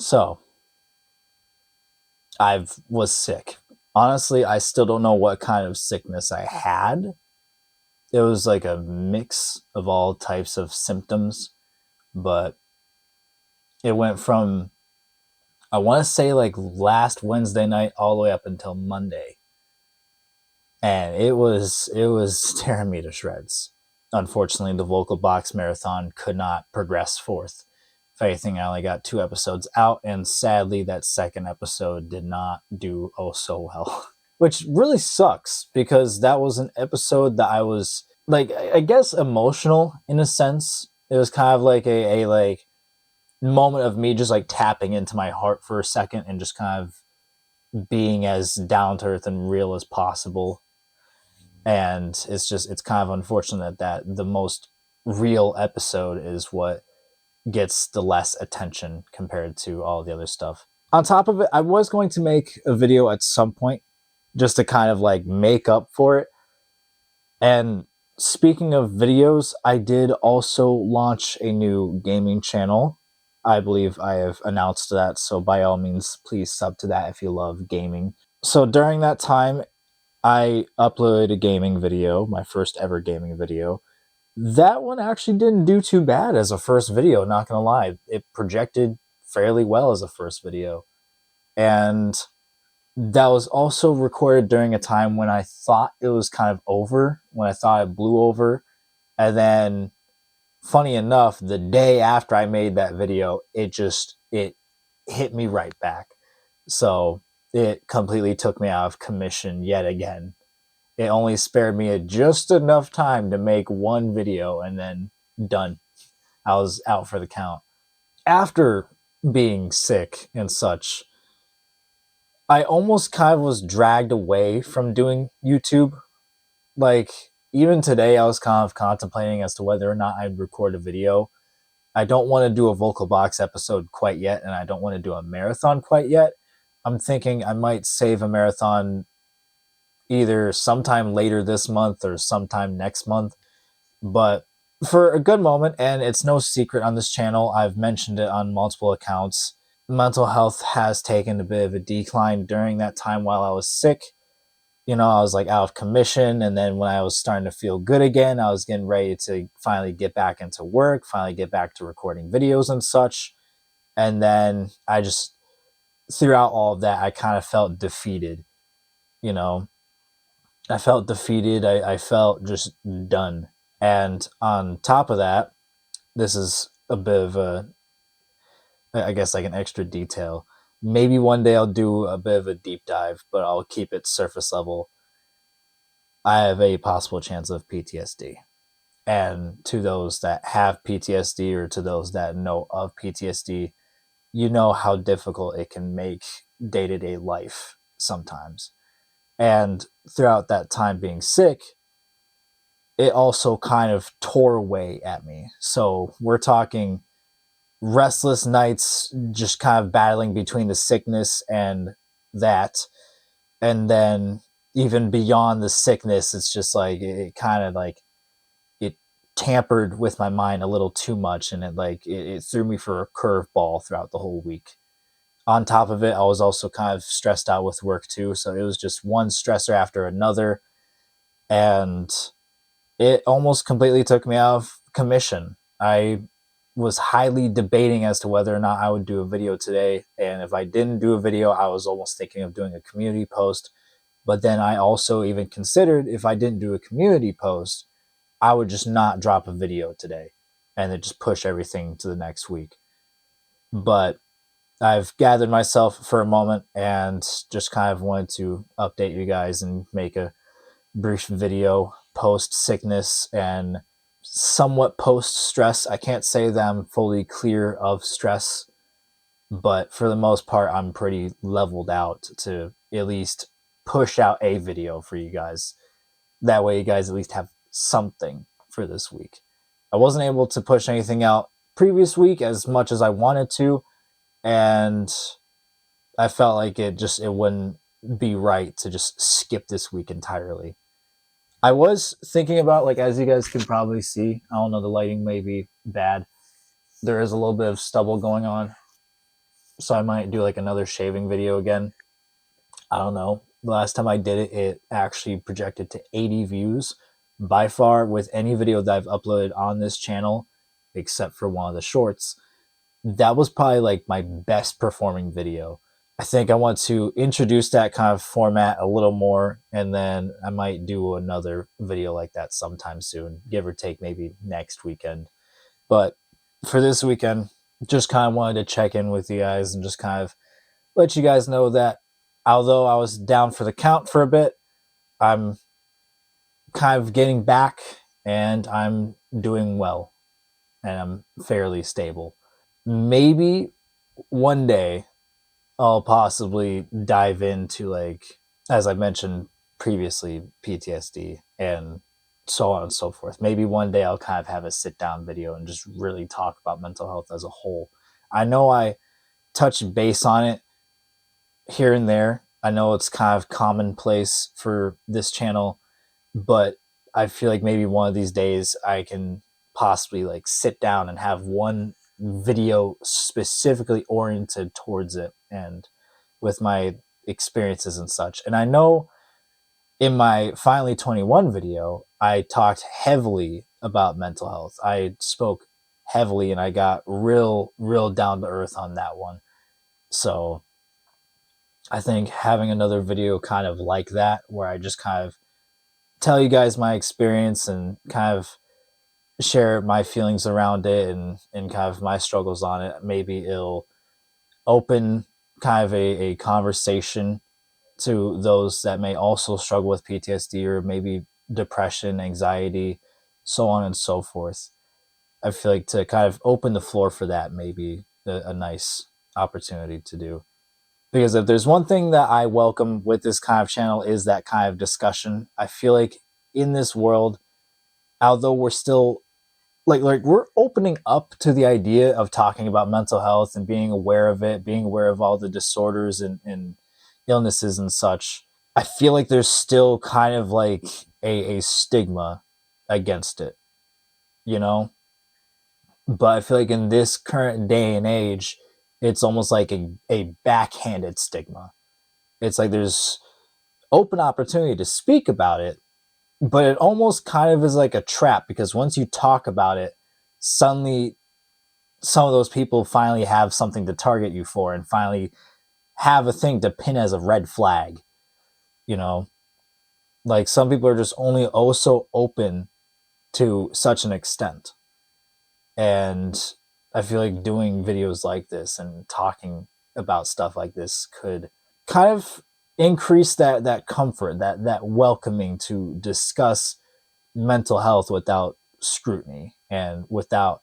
So I was sick. Honestly, I still don't know what kind of sickness I had. It was like a mix of all types of symptoms, but it went from, I want to say, like last Wednesday night all the way up until Monday. And it was tearing me to shreds. Unfortunately, the Vocal Box Marathon could not progress forth. If anything, I only got 2 episodes out, and sadly, that second episode did not do oh so well. Which really sucks, because that was an episode that I was, like, I guess emotional in a sense. It was kind of like a like moment of me just like tapping into my heart for a second and just kind of being as down to earth and real as possible. And it's kind of unfortunate that the most real episode is what gets the less attention compared to all the other stuff. On top of it, I was going to make a video at some point just to kind of like make up for it. And speaking of videos, I did also launch a new gaming channel. I believe I have announced that, so by all means, please sub to that if you love gaming. So during that time, I uploaded a gaming video, my first ever gaming video. That one actually didn't do too bad as a first video, not gonna lie. It projected fairly well as a first video. And that was also recorded during a time when I thought it was kind of over, when I thought it blew over. And then, funny enough, the day after I made that video, it hit me right back. So it completely took me out of commission yet again. It only spared me just enough time to make one video, and then done. I was out for the count. After being sick and such, I almost kind of was dragged away from doing YouTube. Like, even today, I was kind of contemplating as to whether or not I'd record a video. I don't want to do a Vocal Box episode quite yet, and I don't want to do a marathon quite yet. I'm thinking I might save a marathon either sometime later this month or sometime next month. But for a good moment, and it's no secret on this channel, I've mentioned it on multiple accounts, mental health has taken a bit of a decline during that time while I was sick. You know, I was like out of commission, and then when I was starting to feel good again, I was getting ready to finally get back into work, finally get back to recording videos and such. And then I just, throughout all of that, I kind of felt defeated. You know, I felt defeated. I felt just done. And on top of that, this is a bit of a, I guess, like an extra detail. Maybe one day I'll do a bit of a deep dive, but I'll keep it surface level. I have a possible chance of PTSD. And to those that have PTSD, or to those that know of PTSD, you know how difficult it can make day-to-day life sometimes. And throughout that time being sick, it also kind of tore away at me. So we're talking restless nights, just kind of battling between the sickness and that. And then even beyond the sickness, it's just like it kind of like it tampered with my mind a little too much, and it threw me for a curveball throughout the whole week. On top of it, I was also kind of stressed out with work too, so it was just one stressor after another, and it almost completely took me out of commission. I was highly debating as to whether or not I would do a video today, and if I didn't do a video, I was almost thinking of doing a community post. But then I also even considered, if I didn't do a community post, I would just not drop a video today and then just push everything to the next week. But I've gathered myself for a moment and just kind of wanted to update you guys and make a brief video post sickness and somewhat post stress. I can't say that I'm fully clear of stress, but for the most part, I'm pretty leveled out to at least push out a video for you guys. That way you guys at least have something for this week. I wasn't able to push anything out previous week as much as I wanted to, and I felt like it wouldn't be right to just skip this week entirely. I was thinking about, like, as you guys can probably see, I don't know, the lighting may be bad. There is a little bit of stubble going on. So I might do like another shaving video again. I don't know. The last time I did it, it actually projected to 80 views. By far, with any video that I've uploaded on this channel, except for one of the shorts, that was probably like my best performing video. I think I want to introduce that kind of format a little more, and then I might do another video like that sometime soon, give or take maybe next weekend. But for this weekend, just kind of wanted to check in with you guys and just kind of let you guys know that although I was down for the count for a bit, I'm kind of getting back and I'm doing well and I'm fairly stable. Maybe one day I'll possibly dive into, like, as I mentioned previously, PTSD and so on and so forth. Maybe one day I'll kind of have a sit down video and just really talk about mental health as a whole. I know I touched base on it here and there. I know it's kind of commonplace for this channel, but I feel like maybe one of these days I can possibly like sit down and have one video specifically oriented towards it and with my experiences and such. And I know in my Finally 21 video, I talked heavily about mental health. I spoke heavily and I got real down to earth on that one. So I think having another video kind of like that, where I just kind of tell you guys my experience and kind of share my feelings around it and kind of my struggles on it, maybe it'll open kind of a conversation to those that may also struggle with PTSD or maybe depression, anxiety, so on and so forth. I feel like to kind of open the floor for that may be a nice opportunity to do. Because if there's one thing that I welcome with this kind of channel is that kind of discussion. I feel like in this world, although we're still like we're opening up to the idea of talking about mental health and being aware of it, being aware of all the disorders and illnesses and such, I feel like there's still kind of like a stigma against it, you know? But I feel like in this current day and age, it's almost like a backhanded stigma. It's like there's open opportunity to speak about it, but it almost kind of is like a trap, because once you talk about it, suddenly some of those people finally have something to target you for and finally have a thing to pin as a red flag. You know, like some people are just only so open to such an extent. And I feel like doing videos like this and talking about stuff like this could kind of increase that comfort, that welcoming to discuss mental health without scrutiny and without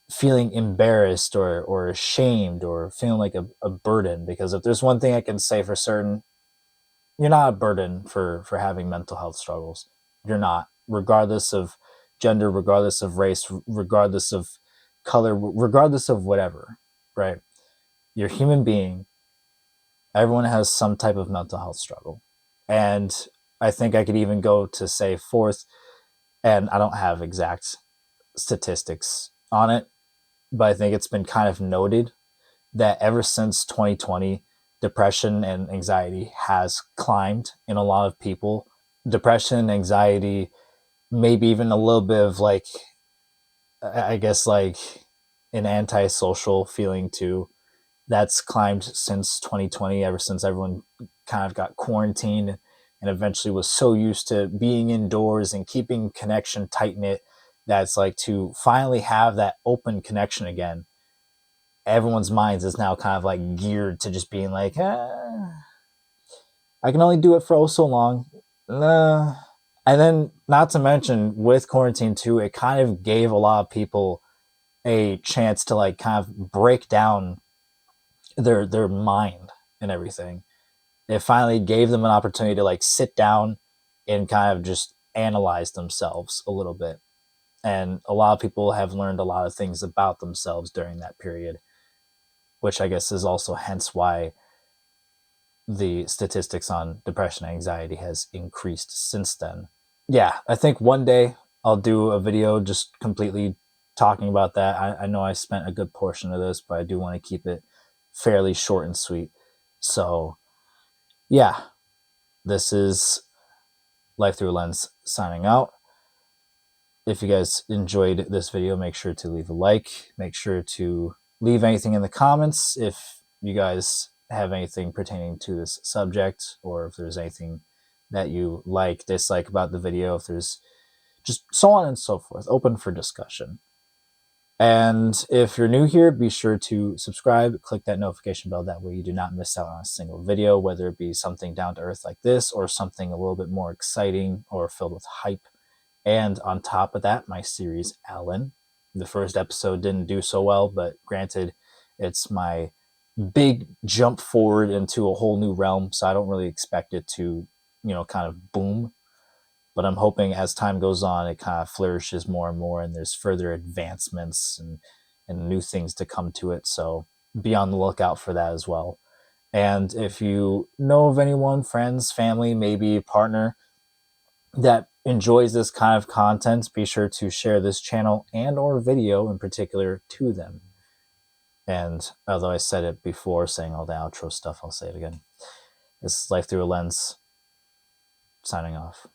feeling embarrassed or ashamed or feeling like a burden. Because if there's one thing I can say for certain, you're not a burden for having mental health struggles. You're not, regardless of gender, regardless of race, regardless of color, regardless of whatever, right? You're a human being. Everyone has some type of mental health struggle. And I think I could even go to say fourth, and I don't have exact statistics on it, but I think it's been kind of noted that ever since 2020, depression and anxiety has climbed in a lot of people. Depression, anxiety, maybe even a little bit of like, I guess like an antisocial feeling too. That's climbed since 2020, ever since everyone kind of got quarantined and eventually was so used to being indoors and keeping connection tight knit that it's like to finally have that open connection again. Everyone's minds is now kind of like geared to just being like, I can only do it for so long. And then, not to mention, with quarantine too, it kind of gave a lot of people a chance to like kind of break down their mind and everything. It finally gave them an opportunity to like sit down and kind of just analyze themselves a little bit. And a lot of people have learned a lot of things about themselves during that period, which I guess is also hence why the statistics on depression and anxiety has increased since then. Yeah, I think one day I'll do a video just completely talking about that. I know I spent a good portion of this, but I do want to keep it fairly short and sweet. So yeah, this is Life Through a Lens signing out. If you guys enjoyed this video, make sure to leave a like. Make sure to leave anything in the comments if you guys have anything pertaining to this subject, or if there's anything that you like, dislike about the video, if there's just so on and so forth, open for discussion. And if you're new here, be sure to subscribe, click that notification bell. That way you do not miss out on a single video, whether it be something down to earth like this or something a little bit more exciting or filled with hype. And on top of that, my series Alan. The first episode didn't do so well, but granted, it's my big jump forward into a whole new realm, so I don't really expect it to, kind of boom. But I'm hoping as time goes on, it kind of flourishes more and more, and there's further advancements and new things to come to it. So be on the lookout for that as well. And if you know of anyone, friends, family, maybe a partner that enjoys this kind of content, be sure to share this channel and or video in particular to them. And although I said it before saying all the outro stuff, I'll say it again. This is Life Through a Lens, signing off.